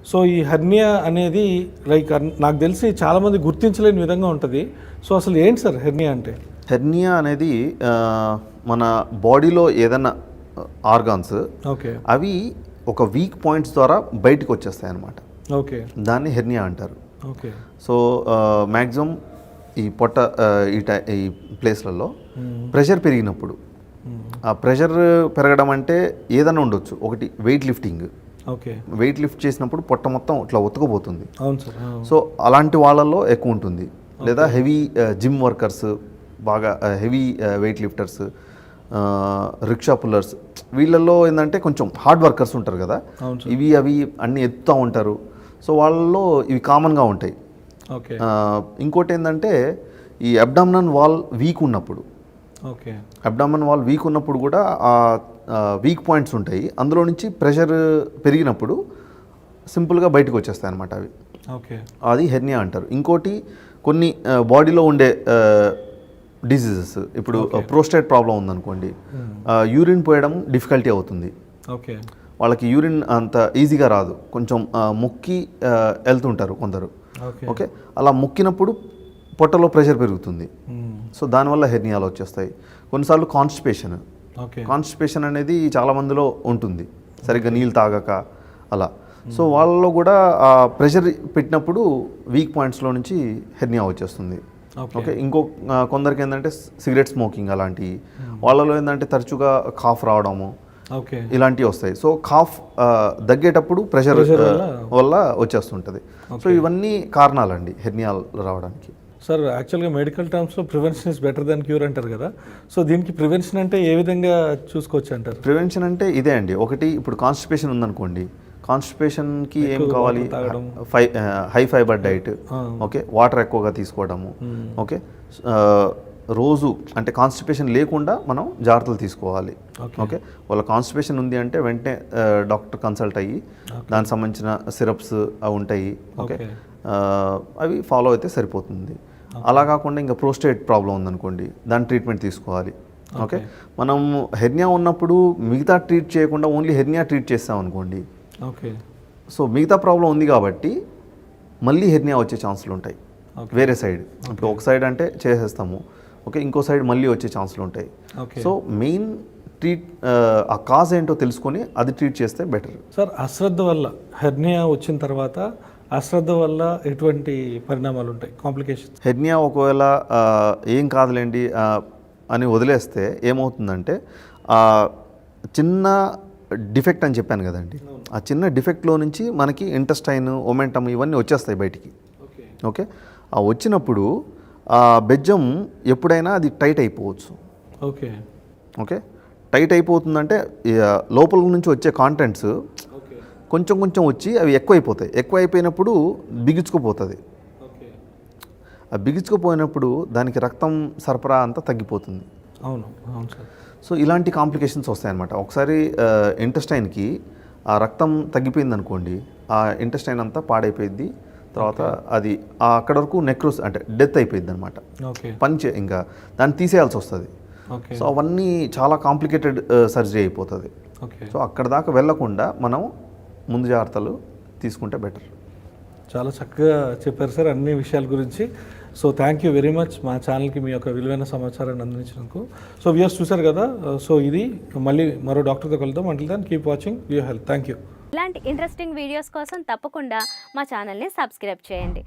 So ఈ hernia అనేది like నాకు తెలిసి చాలామంది గుర్తించలేని విధంగా ఉంటుంది. సో అసలు ఏంటి సార్ హెర్నియా అంటే? హెర్నియా అనేది మన బాడీలో ఏదైనా ఆర్గాన్స్ అవి ఒక వీక్ పాయింట్స్ ద్వారా బయటకు వచ్చేస్తాయి అన్నమాట. ఓకే, దాన్ని హెర్నియా అంటారు. ఓకే. సో మ్యాక్సిమం ఈ పొట్ట ఈ ప్లేస్లలో ప్రెషర్ పెరిగినప్పుడు, ఆ ప్రెషర్ పెరగడం అంటే ఏదైనా ఉండొచ్చు. ఒకటి weight lifting. Okay, weight lift చేసినప్పుడు పొట్ట మొత్తం ఇట్లా ఒత్తుకుపోతుంది. అవును సార్. సో అలాంటి వాళ్ళల్లో ఎక్కువ ఉంటుంది. లేదా హెవీ జిమ్ వర్కర్స్, బాగా heavy weight lifters, rickshaw pullers, వీళ్ళల్లో ఏంటంటే కొంచెం హార్డ్ వర్కర్స్ ఉంటారు కదా, ఇవి అవి అన్నీ ఎత్తుతూ ఉంటారు. సో వాళ్ళలో ఇవి కామన్గా ఉంటాయి. ఓకే. ఇంకోటి ఏంటంటే ఈ అబ్డామినల్ వాల్ వీక్ ఉన్నప్పుడు, ఓకే, అబ్డామినల్ వాల్ వీక్ ఉన్నప్పుడు కూడా వీక్ పాయింట్స్ ఉంటాయి. అందులో నుంచి ప్రెషర్ పెరిగినప్పుడు సింపుల్గా బయటకు వచ్చేస్తాయి అన్నమాట అవి. ఓకే, అది హెర్నియా అంటారు. ఇంకోటి కొన్ని బాడీలో ఉండే డిసీజెస్, ఇప్పుడు ప్రోస్టేట్ ప్రాబ్లం ఉందనుకోండి, యూరిన్ పోయడం డిఫికల్టీ అవుతుంది. ఓకే, వాళ్ళకి యూరిన్ అంత ఈజీగా రాదు, కొంచెం మొక్కి వెళ్తుంటారు కొందరు. ఓకే, అలా మొక్కినప్పుడు పొట్టలో ప్రెషర్ పెరుగుతుంది. సో దానివల్ల హెర్నియాలు వచ్చేస్తాయి. కొన్నిసార్లు కాన్స్టిపేషన్ అనేది చాలా మందిలో ఉంటుంది, సరిగ్గా నీళ్ళు తాగక అలా. సో వాళ్ళలో కూడా ప్రెషర్ పెట్టినప్పుడు వీక్ పాయింట్స్లో నుంచి హెర్నియా వచ్చేస్తుంది. ఓకే. కొందరికి ఏంటంటే సిగరెట్ స్మోకింగ్ అలాంటివి, వాళ్ళలో ఏంటంటే తరచుగా కాఫ్ రావడము, ఇలాంటివి వస్తాయి. సో కాఫ్ దగ్గేటప్పుడు ప్రెషర్ వల్ల వచ్చేస్తుంటుంది. సో ఇవన్నీ కారణాలండి హెర్నియాలు రావడానికి. సార్ యాక్చువల్గా మెడికల్ టర్మ్స్లో prevention is better than cure అంటారు కదా. సో దీనికి ప్రివెన్షన్ అంటే ఏ విధంగా చూసుకోవచ్చు అంటారు? ప్రివెన్షన్ అంటే ఇదే అండి. ఒకటి, ఇప్పుడు కాన్స్టిపేషన్ ఉందనుకోండి, కాన్స్టిపేషన్కి ఏం కావాలి? High fibre diet. Okay, water ఎక్కువగా తీసుకోవడము. ఓకే, రోజు అంటే కాన్స్టిపేషన్ లేకుండా మనం జాగ్రత్తలు తీసుకోవాలి. ఓకే, వాళ్ళ కాన్స్టిపేషన్ ఉంది అంటే వెంటనే డాక్టర్ కన్సల్ట్ అయ్యి దానికి సంబంధించిన సిరప్స్ అవి ఉంటాయి. ఓకే, అవి ఫాలో అయితే సరిపోతుంది. అలా కాకుండా ఇంకా ప్రోస్టేట్ ప్రాబ్లం ఉందనుకోండి, దాని ట్రీట్మెంట్ తీసుకోవాలి. ఓకే, మనం హెర్నియా ఉన్నప్పుడు మిగతా ట్రీట్ చేయకుండా ఓన్లీ హెర్నియా ట్రీట్ చేస్తాం అనుకోండి, ఓకే, సో మిగతా ప్రాబ్లం ఉంది కాబట్టి మళ్ళీ హెర్నియా వచ్చే ఛాన్సులు ఉంటాయి వేరే సైడ్. ఇప్పుడు ఒక సైడ్ అంటే చేసేస్తాము, ఓకే, ఇంకో సైడ్ మళ్ళీ వచ్చే ఛాన్సులు ఉంటాయి. సో మెయిన్ ఆ కాజ్ ఏంటో తెలుసుకొని అది ట్రీట్ చేస్తే బెటర్. సార్ అశ్రద్ధ వల్ల హెర్నియా వచ్చిన తర్వాత అశ్రద్ధ వల్ల ఎటువంటి పరిణామాలు ఉంటాయి, కాంప్లికేషన్స్? హెర్నియా ఒకవేళ ఏం కాదులేండి అని వదిలేస్తే ఏమవుతుందంటే చిన్న డిఫెక్ట్ అని చెప్పాను కదండి, ఆ చిన్న డిఫెక్ట్లో నుంచి మనకి ఇంటెస్టైన్, ఒమెంటమ్ ఇవన్నీ వచ్చేస్తాయి బయటికి. ఓకే, ఆ వచ్చినప్పుడు ఆ బెజ్జం ఎప్పుడైనా అది టైట్ అయిపోవచ్చు. ఓకే, ఓకే, టైట్ అయిపోతుందంటే లోపల నుంచి వచ్చే కాంటెంట్స్ కొంచెం కొంచెం వచ్చి అవి ఎక్కువ అయిపోయినప్పుడు బిగుచుకుపోతుంది. ఆ బిగుచుకుపోయినప్పుడు దానికి రక్తం సరఫరా అంతా తగ్గిపోతుంది. అవును, అవును సార్. సో ఇలాంటి కాంప్లికేషన్స్ వస్తాయన్నమాట. ఒకసారి ఇంటెస్టైన్కి ఆ రక్తం తగ్గిపోయింది అనుకోండి, ఆ ఇంటెస్టైన్ అంతా పాడైపోయింది. తర్వాత అది అక్కడ వరకు నెక్రోస్ అంటే డెత్ అయిపోయింది అనమాట. ఇంకా దాన్ని తీసేయాల్సి వస్తుంది. సో అవన్నీ చాలా కాంప్లికేటెడ్ సర్జరీ అయిపోతుంది. సో అక్కడ దాకా వెళ్లకుండా మనం ముందు జాగ్రత్తలు తీసుకుంటే బెటర్. చాలా చక్కగా చెప్పారు సార్ అన్ని విషయాల గురించి. So thank you very much మా ఛానల్కి మీ యొక్క విలువైన సమాచారాన్ని అందించినందుకు. సో వ్యూయర్స్ చూసారు కదా, సో ఇది మళ్ళీ మరో డాక్టర్తో కలుద్దాం. Until then keep watching view health. Thank you. ఇలాంటి ఇంట్రెస్టింగ్ వీడియోస్ కోసం తప్పకుండా మా ఛానల్ని సబ్స్క్రైబ్ చేయండి.